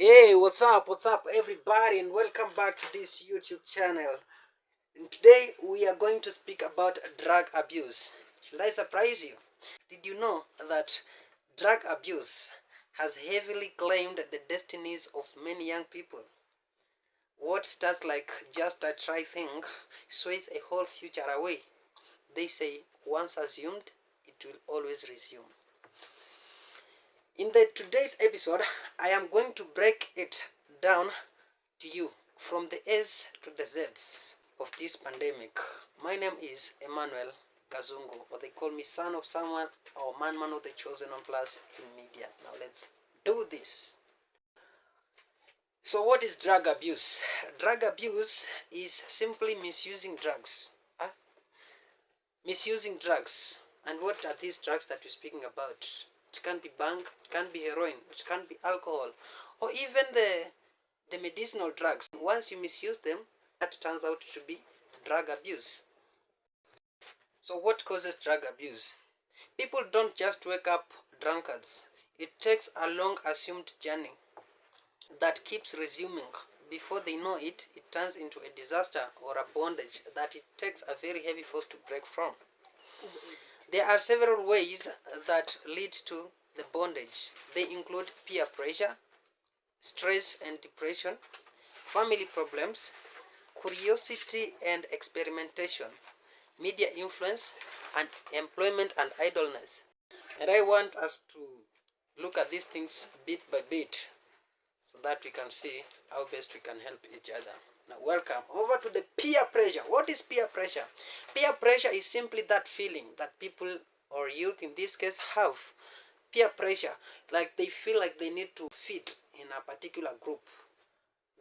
Hey, what's up, everybody, and welcome back to this YouTube channel. And today we are going to speak about drug abuse. Should I surprise you? Did you know that drug abuse has heavily claimed the destinies of many young people? What starts like just a try thing sways a whole future away. They say once assumed, it will always resume. In today's episode, I am going to break it down to you from the A's to the Z's of this pandemic. My name is Emmanuel Kazungu, or they call me son of someone or man of the chosen one plus in media. Now let's do this. So what is drug abuse? Drug abuse is simply misusing drugs. Huh? Misusing drugs. And what are these drugs that we're speaking about? It can be bang, it can be heroin, it can be alcohol, or even the medicinal drugs. Once you misuse them, that turns out to be drug abuse. So what causes drug abuse? People don't just wake up drunkards. It takes a long assumed journey that keeps resuming. Before they know it, it turns into a disaster or a bondage that it takes a very heavy force to break from. There are several ways that lead to the bondage. They include peer pressure, stress and depression, family problems, curiosity and experimentation, media influence, and employment and idleness. And I want us to look at these things bit by bit so that we can see how best we can help each other. Now, welcome over to the peer pressure. What is peer pressure? Peer pressure is simply that feeling that people or youth in this case have. Peer pressure, like they feel like they need to fit in a particular group.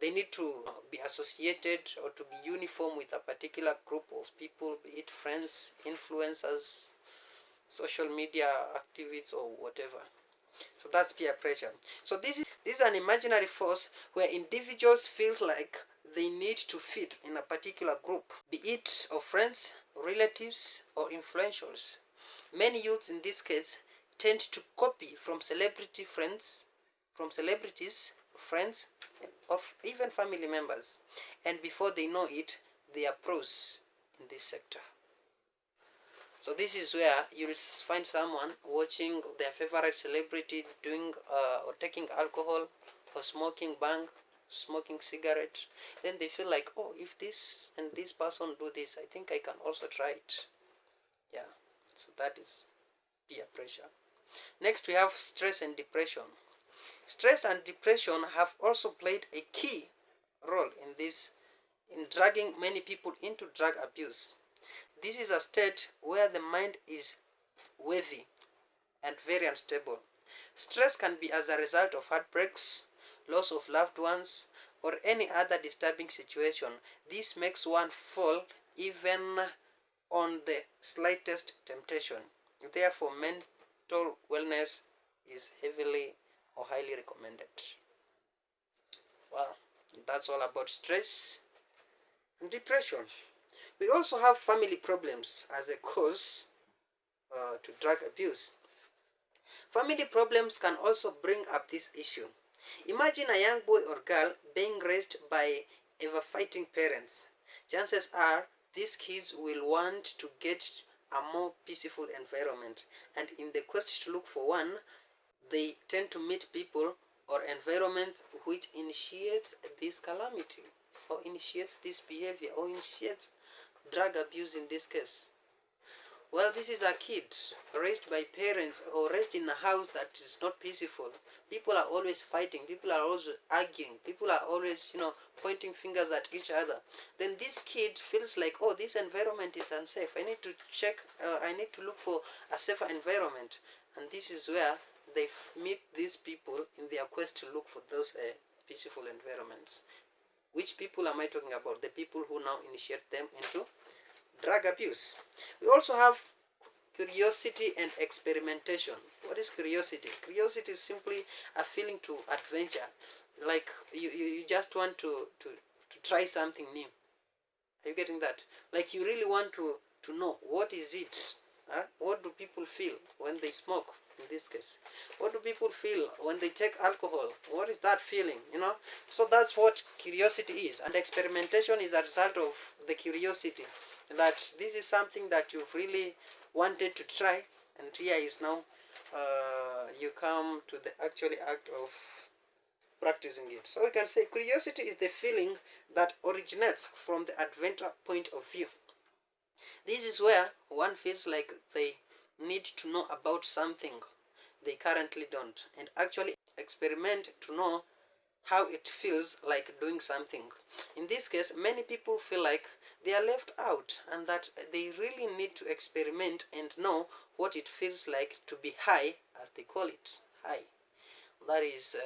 They need to be associated or to be uniform with a particular group of people, be it friends, influencers, social media activists, or whatever. So that's peer pressure. So this is an imaginary force where individuals feel like they need to fit in a particular group, be it of friends, relatives, or influentials. Many youths in this case tend to copy from celebrities, friends, of even family members, and before they know it, they are pros in this sector. So this is where you'll find someone watching their favorite celebrity doing or taking alcohol or smoking bang, smoking cigarette. Then they feel like, oh, if this and this person do this, I think I can also try it. Yeah, so that is peer pressure. Next, we have stress and depression. Stress and depression have also played a key role in dragging many people into drug abuse. This is a state where the mind is wavy and very unstable. Stress can be as a result of heartbreaks, loss of loved ones, or any other disturbing situation. This makes one fall even on the slightest temptation. Therefore, mental wellness is heavily or highly recommended. Well, that's all about stress and depression. We also have family problems as a cause to drug abuse. Family problems can also bring up this issue. Imagine a young boy or girl being raised by ever fighting parents. Chances are these kids will want to get a more peaceful environment, and in the quest to look for one, they tend to meet people or environments which initiates this calamity or initiates this behavior or initiates drug abuse in this case. Well, this is a kid raised by parents or raised in a house that is not peaceful. People are always fighting, people are always arguing, people are always, pointing fingers at each other. Then this kid feels like, oh, this environment is unsafe. I need to I need to look for a safer environment. And this is where they meet these people in their quest to look for those peaceful environments. Which people am I talking about? The people who now initiate them into drug abuse. We also have curiosity and experimentation. What is curiosity? Curiosity is simply a feeling to adventure. Like you just want to try something new. Are you getting that? Like you really want to know what is it? Huh? What do people feel when they smoke? in this case? What do people feel when they take alcohol? What is that feeling, So that's what curiosity is, and experimentation is a result of the curiosity, that this is something that you've really wanted to try, and here is now you come to the actual act of practicing it. So we can say curiosity is the feeling that originates from the adventure point of view. This is where one feels like they need to know about something they currently don't, and actually experiment to know how it feels like doing something. In this case, many people feel like they are left out, and that they really need to experiment and know what it feels like to be high, as they call it, high. That is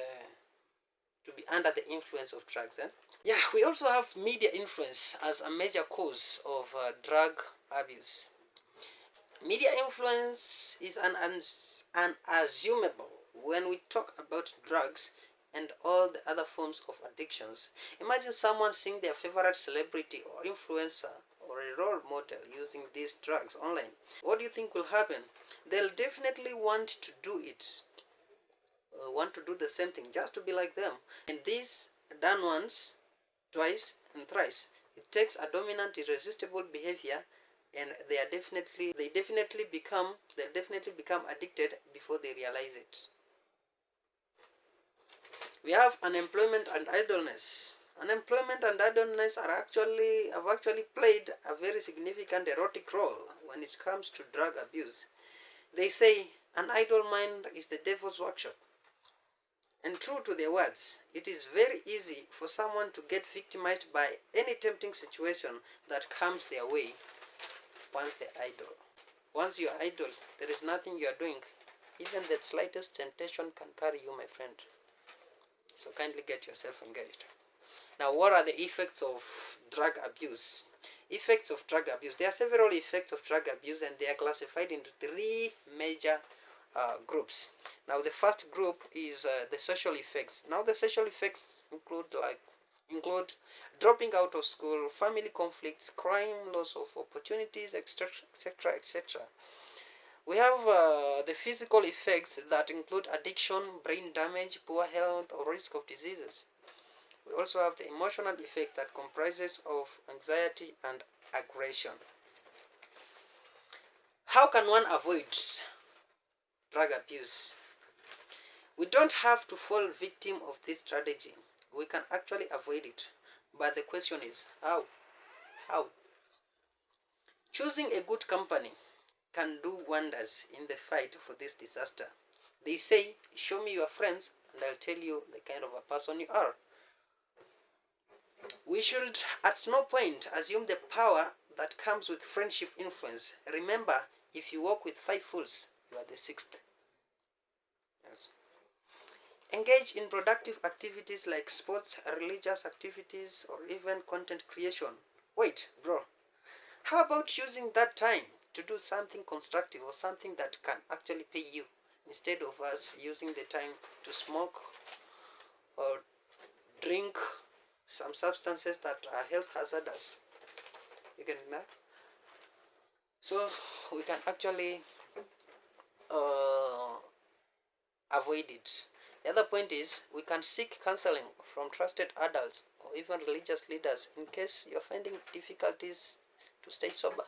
to be under the influence of drugs. Yeah, we also have media influence as a major cause of drug abuse. Media influence is unassumable when we talk about drugs and all the other forms of addictions. Imagine someone seeing their favorite celebrity or influencer or a role model using these drugs online. What do you think will happen? They'll definitely want to do it, want to do the same thing, just to be like them. And this done once, twice, and thrice. It takes a dominant, irresistible behavior, and they'll definitely become addicted before they realize it. We have unemployment and idleness. Unemployment and idleness have actually played a very significant erotic role when it comes to drug abuse. They say an idle mind is the devil's workshop. And true to their words, it is very easy for someone to get victimized by any tempting situation that comes their way once they're idle. Once you're idle, there is nothing you're doing. Even the slightest temptation can carry you, my friend. So kindly get yourself engaged. Now, what are the effects of drug abuse? Effects of drug abuse. There are several effects of drug abuse, and they are classified into three major groups. Now, the first group is the social effects. Now, the social effects include dropping out of school, family conflicts, crime, loss of opportunities, etc., etc. We have the physical effects that include addiction, brain damage, poor health, or risk of diseases. We also have the emotional effect that comprises of anxiety and aggression. How can one avoid drug abuse? We don't have to fall victim of this strategy. We can actually avoid it. But the question is, how? How? Choosing a good company can do wonders in the fight for this disaster. They say, show me your friends and I'll tell you the kind of a person you are. We should at no point assume the power that comes with friendship influence. Remember, if you walk with 5 fools, you are the 6th. Yes. Engage in productive activities like sports, religious activities, or even content creation. Wait, bro, how about using that time to do something constructive or something that can actually pay you, instead of us using the time to smoke or drink some substances that are health hazardous? You get that? So we can actually avoid it. The other point is we can seek counseling from trusted adults or even religious leaders in case you're finding difficulties to stay sober.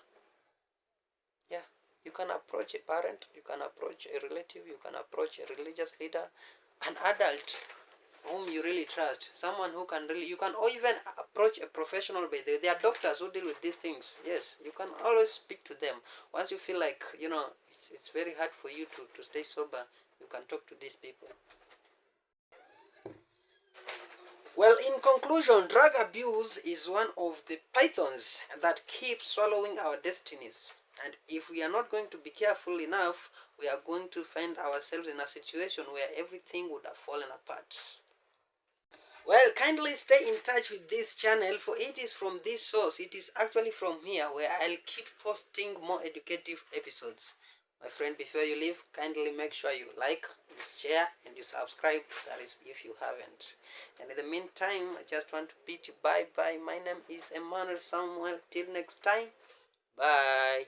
Yeah, you can approach a parent, you can approach a relative, you can approach a religious leader, an adult whom you really trust, someone who can really, you can even approach a professional. By the way, there are doctors who deal with these things. Yes, you can always speak to them. Once you feel like, it's very hard for you to stay sober, you can talk to these people. Well, in conclusion, drug abuse is one of the pythons that keep swallowing our destinies. And if we are not going to be careful enough, we are going to find ourselves in a situation where everything would have fallen apart. Well, kindly stay in touch with this channel, for it is from this source, it is actually from here where I'll keep posting more educative episodes. My friend, before you leave, kindly make sure you like, you share, and you subscribe, that is if you haven't. And in the meantime, I just want to bid you bye-bye. My name is Emmanuel Samuel. Till next time, bye.